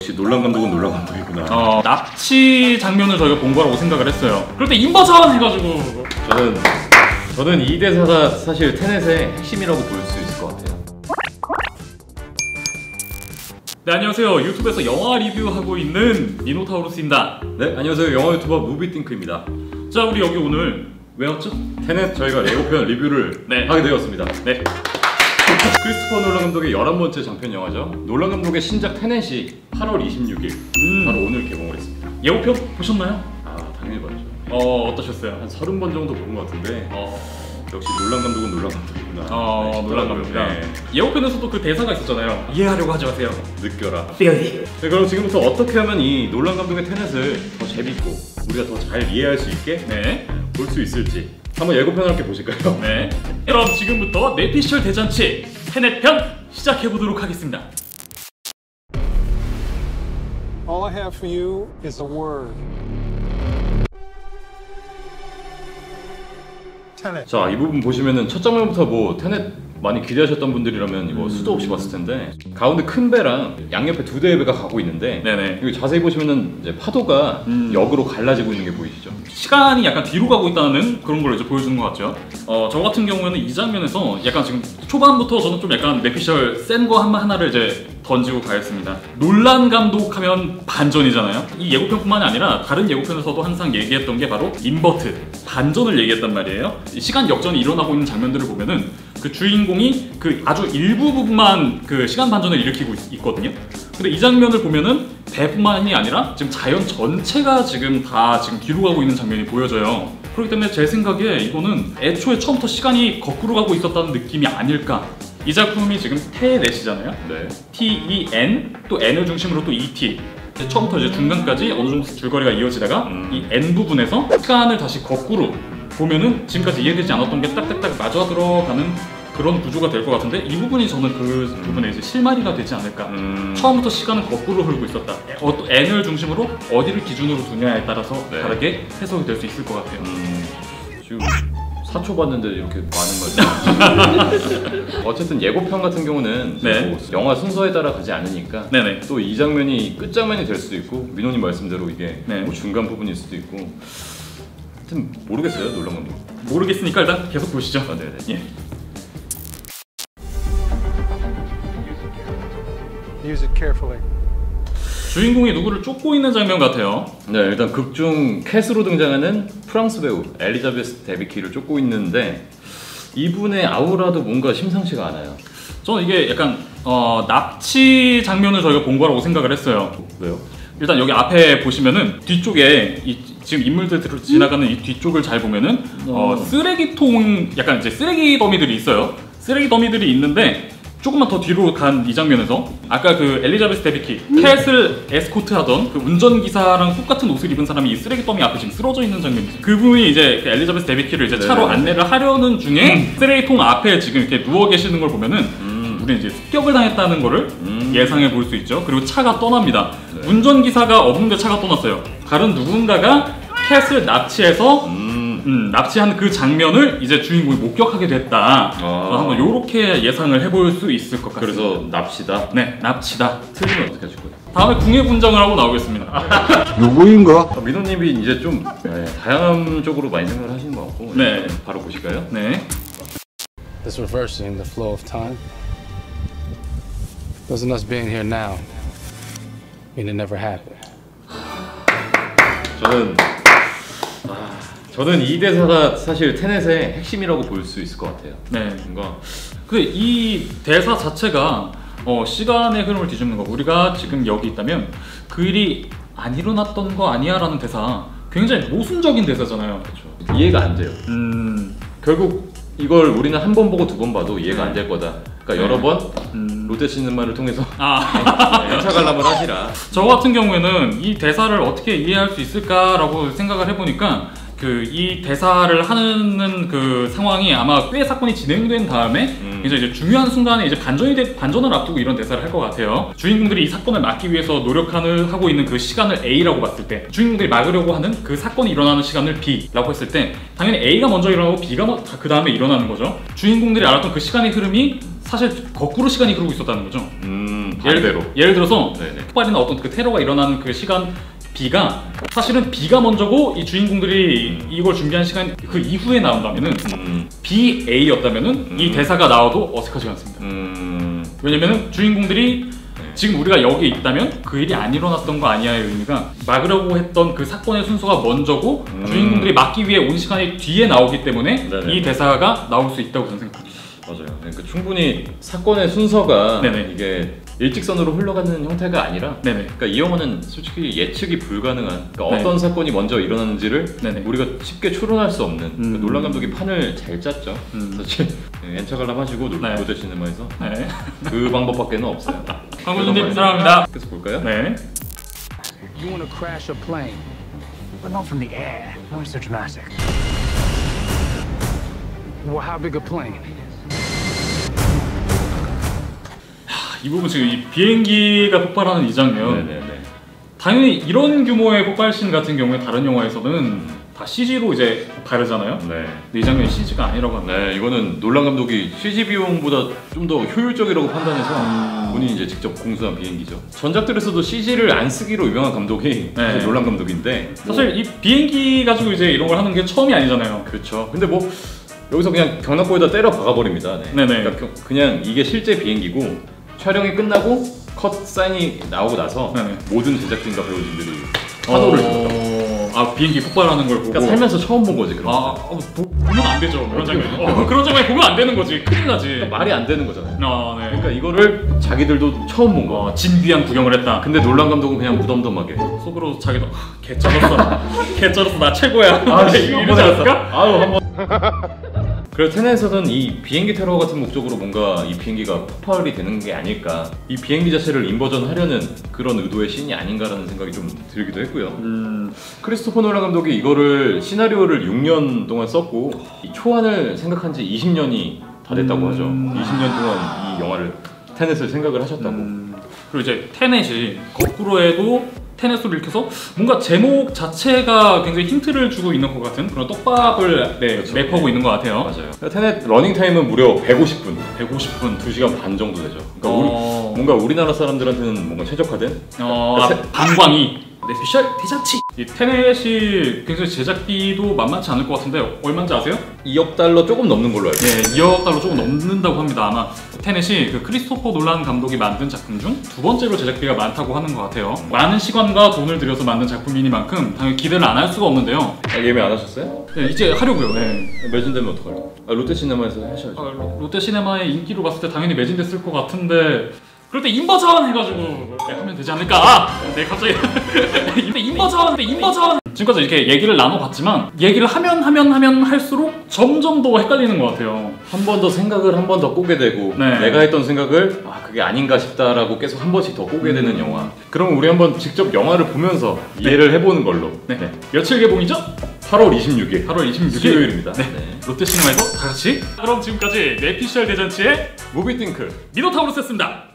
역시 놀란 감독은 놀란 감독이구나. 납치 장면을 저희가 본 거라고 생각을 했어요. 그럴 때 인버전 해가지고 저는 이 대사가 사실 테넷의 핵심이라고 볼 수 있을 것 같아요. 네, 안녕하세요. 유튜브에서 영화 리뷰하고 있는 미노타우루스입니다. 네, 안녕하세요. 영화 유튜버 무비띵크입니다. 자, 우리 여기 오늘 왜 왔죠? 테넷 저희가 예고편 리뷰를 하게 되었습니다. 네. 크리스토퍼 놀란 감독의 11번째 장편 영화죠. 놀란 감독의 신작 테넷이 8월 26일 바로 오늘 개봉을 했습니다. 예고편 보셨나요? 아, 당연히 봤죠. 어떠셨어요? 한 30번 정도 본 것 같은데 역시 놀란 감독은 놀란 감독이구나. 놀란 감독이다. 네. 예고편에서도 그 대사가 있었잖아요. 이해하려고 하지 마세요. 느껴라. 네, 그럼 지금부터 어떻게 하면 이 놀란 감독의 테넷을 더 재밌고 우리가 더 잘 이해할 수 있게 볼 수 있을지 한번 예고편을 함께 보실까요? 네. 그럼 지금부터 뇌피셜 대잔치 테넷 편 시작해보도록 하겠습니다. All I have for you is a word. Tenet. 자, 이 부분 보시면은 첫 장면부터 뭐 테넷 많이 기대하셨던 분들이라면 이거 수도 없이 봤을 텐데 가운데 큰 배랑 양옆에 두 대의 배가 가고 있는데 네네. 여기 자세히 보시면은 이제 파도가 역으로 갈라지고 있는 게 보이시죠? 시간이 약간 뒤로 가고 있다는 그런 걸 이제 보여주는 것 같죠. 저 같은 경우에는 이 장면에서 약간 지금 초반부터 저는 좀 약간 뇌피셜 센 거 하나를 이제 던지고 가겠습니다. 놀란 감독하면 반전이잖아요. 이 예고편뿐만이 아니라 다른 예고편에서도 항상 얘기했던 게 바로 인버트, 반전을 얘기했단 말이에요. 시간 역전이 일어나고 있는 장면들을 보면은 그 주인공이 그 아주 일부 부분만 그 시간 반전을 일으키고 있거든요. 근데 이 장면을 보면은 배뿐만이 아니라 지금 자연 전체가 지금 다 지금 뒤로 가고 있는 장면이 보여져요. 그렇기 때문에 제 생각에 이거는 애초에 처음부터 시간이 거꾸로 가고 있었다는 느낌이 아닐까. 이 작품이 지금 테넷이잖아요. 네. T-E-N 또 N을 중심으로 또 E-T. 처음부터 이제 중간까지 어느 정도 줄거리가 이어지다가 이 N 부분에서 시간을 다시 거꾸로 보면은 지금까지 이해되지 않았던 게 딱딱딱 맞아 들어가는 그런 구조가 될 것 같은데 이 부분이 저는 그 부분에 이제 실마리가 되지 않을까. 처음부터 시간은 거꾸로 흐르고 있었다. N을 중심으로 어디를 기준으로 두냐에 따라서 다르게 해석이 될 수 있을 것 같아요. 지금 4초 봤는데 이렇게 많은 말이 어쨌든 예고편 같은 경우는 뭐 영화 순서에 따라 가지 않으니까 또 이 장면이 끝장면이 될 수도 있고 민호님 말씀대로 이게 뭐 중간 부분일 수도 있고 하여튼 모르겠어요. 놀란 감독 모르겠으니까 일단 계속 보시죠. 네네. 예. Use it carefully. 주인공이 누구를 쫓고 있는 장면 같아요. 네, 일단 극중 캣으로 등장하는 프랑스 배우 엘리자베스 데비키를 쫓고 있는데 이분의 아우라도 뭔가 심상치가 않아요. 저는 이게 약간 납치 장면을 저희가 본 거라고 생각을 했어요. 왜요? 일단 여기 앞에 보시면은 뒤쪽에 지금 인물들 지나가는 이 뒤쪽을 잘 보면은 쓰레기통, 약간 이제 쓰레기 더미들이 있어요. 쓰레기 더미들이 있는데 조금만 더 뒤로 간 이 장면에서 아까 그 엘리자베스 데비키 캣을 에스코트하던 그 운전기사랑 똑같은 옷을 입은 사람이 이 쓰레기 더미 앞에 지금 쓰러져 있는 장면이죠. 그분이 이제 그 엘리자베스 데비키를 이제 차로 안내를 하려는 중에 쓰레기통 앞에 지금 이렇게 누워 계시는 걸 보면은 우리는 이제 습격을 당했다는 거를 예상해 볼 수 있죠. 그리고 차가 떠납니다. 운전기사가 없는데 차가 떠났어요. 다른 누군가가 캣을 납치해서 납치한 그 장면을 이제 주인공이 목격하게 됐다. 한번 요렇게 예상을 해볼 수 있을 것 같습니다. 그래서 납시다? 네, 납치다. 틀리면 어떻게 하실 거예요? 다음에 궁예 분장을 하고 나오겠습니다. 누구인가? 민호님이 이제 좀 다양한 쪽으로 많이 생각을 하시는 것 같고 바로 보실까요? 네. This reversing the flow of time. Doesn't us being here now mean it never happened? 저는 이 대사가 사실 테넷의 핵심이라고 볼 수 있을 것 같아요. 네. 뭔가 근데 이 대사 자체가 시간의 흐름을 뒤집는 거. 우리가 지금 여기 있다면 그 일이 안 일어났던 거 아니야? 라는 대사. 굉장히 모순적인 대사잖아요. 그렇죠. 이해가 안 돼요. 결국 이걸 우리는 한 번 보고 두 번 봐도 이해가 안 될 거다. 그러니까 여러 번 롯데시네마를 통해서 연차 관람을 하시라. 저 같은 경우에는 이 대사를 어떻게 이해할 수 있을까라고 생각을 해보니까 이 대사를 하는 그 상황이 아마 꽤 사건이 진행된 다음에 이제 중요한 순간에 이제 반전을 앞두고 이런 대사를 할 것 같아요. 주인공들이 이 사건을 막기 위해서 하고 있는 그 시간을 A라고 봤을 때 주인공들이 막으려고 하는 그 사건이 일어나는 시간을 B라고 했을 때 당연히 A가 먼저 일어나고 B가 그 다음에 일어나는 거죠. 주인공들이 알았던 그 시간의 흐름이 사실 거꾸로 시간이 흐르고 있었다는 거죠. 반대로. 예를 들어서 네네. 폭발이나 어떤 그 테러가 일어나는 그 시간 B가 사실은 B가 먼저고 이 주인공들이 이걸 준비한 시간 그 이후에 나온다면은 B, A였다면은 이 대사가 나와도 어색하지 않습니다. 왜냐면은 주인공들이 지금 우리가 여기 있다면 그 일이 안 일어났던 거 아니야의 의미가 막으려고 했던 그 사건의 순서가 먼저고 주인공들이 막기 위해 온 시간이 뒤에 나오기 때문에 네네. 이 대사가 나올 수 있다고 저는 생각합니다. 맞아요. 그러니까 충분히 사건의 순서가 네네. 이게 일직선으로 흘러가는 형태가 아니라 네네. 그러니까 이 영화는 솔직히 예측이 불가능한 그러니까 네. 어떤 사건이 먼저 일어나는지를 네네. 우리가 쉽게 추론할 수 없는 그러니까 놀란 감독이 판을 잘 짰죠. 사실 엔차 관람하시고 네. 롯데시네마에서 네. 그 방법밖에는 없어요. 강구준님 사랑합니다. 그래서 볼까요? 네. You want to crash a plane, but not from the air. Why so dramatic? Well, how big a plane? 이 부분 지금 이 비행기가 폭발하는 이 장면 네네네. 당연히 이런 규모의 폭발씬 같은 경우에 다른 영화에서는 다 CG로 이제 다르잖아요. 네. 근데 이 장면이 CG가 아니라고 합니다. 네, 이거는 놀란 감독이 CG 비용보다 좀 더 효율적이라고 판단해서 본인이 이제 직접 공수한 비행기죠. 전작들에서도 CG를 안 쓰기로 유명한 감독이 네. 사실 놀란 감독인데 사실 이 비행기 가지고 이제 이런 걸 하는 게 처음이 아니잖아요. 그렇죠. 근데 뭐 여기서 그냥 경납고에다 때려 박아버립니다. 네. 네네. 그러니까 그냥 이게 실제 비행기고 촬영이 끝나고 컷 사인이 나오고 나서 네네. 모든 제작진과 배우진들이 환호를 줍니다. 아 비행기 폭발하는 걸 보고. 그러니까 살면서 처음 본 거지 그런 거. 보면 안 되죠 그런 장면. 그런 장면 보면 안 되는 거지. 큰일 나지. 그러니까 말이 안 되는 거잖아요. 아 네. 그러니까 이거를 자기들도 처음 본 거. 진귀한 구경을 했다. 근데 놀란 감독은 그냥 무덤덤하게. 속으로 자기도 개 쩔었어. 개 쩔었어 나 최고야. 씨, 이러지 않았을까? 아유 한번. 그래서 테넷에서는 이 비행기 테러 같은 목적으로 뭔가 이 비행기가 폭발이 되는 게 아닐까, 이 비행기 자체를 인버전 하려는 그런 의도의 씬이 아닌가라는 생각이 좀 들기도 했고요. 크리스토퍼 놀란 감독이 이거를 시나리오를 6년 동안 썼고 이 초안을 생각한 지 20년이 다 됐다고 하죠. 20년 동안 이 영화를 테넷을 생각을 하셨다고. 그리고 이제 테넷이 거꾸로 해도 테넷으로 읽혀서 뭔가 제목 자체가 굉장히 힌트를 주고 있는 것 같은 그런 떡밥을 그렇죠. 랩하고 있는 것 같아요. 맞아요. 테넷 러닝 타임은 무려 150분. 150분 2시간 반 정도 되죠. 그러니까 뭔가 우리나라 사람들한테는 뭔가 최적화된 방광이 뇌피셜 대잔치. 이 테넷이 굉장히 제작비도 만만치 않을 것 같은데 얼마인지 아세요? 2억 달러 조금 넘는 걸로 알고 있어요. 네, 2억 달러 조금 넘는다고 합니다. 아마 테넷이 그 크리스토퍼 놀란 감독이 만든 작품 중 두 번째로 제작비가 많다고 하는 것 같아요. 많은 시간과 돈을 들여서 만든 작품이니만큼 당연히 기대를 안 할 수가 없는데요. 예매 안 하셨어요? 네, 이제 하려고요. 네. 매진되면 어떡하려고? 롯데시네마에서 하셔야죠. 롯데시네마의 인기로 봤을 때 당연히 매진됐을 것 같은데 그럴 때 인버전 해가지고 하면 되지 않을까? 네 갑자기 인버전 지금까지 이렇게 얘기를 나눠봤지만 얘기를 하면 할수록 점점 더 헷갈리는 것 같아요. 한 번 더 생각을 한 번 더 꼬게 되고 네. 내가 했던 생각을 그게 아닌가 싶다라고 계속 한 번씩 더 꼬게 되는 영화. 그럼 우리 한번 직접 영화를 보면서 이해를 해보는 걸로. 네. 며칠 개봉이죠? 8월 26일. 8월 26일 수요일입니다. 네. 롯데시네마에서 다 같이. 그럼 지금까지 뇌피셜 대잔치의 무비띵크 미노타우루스였습니다.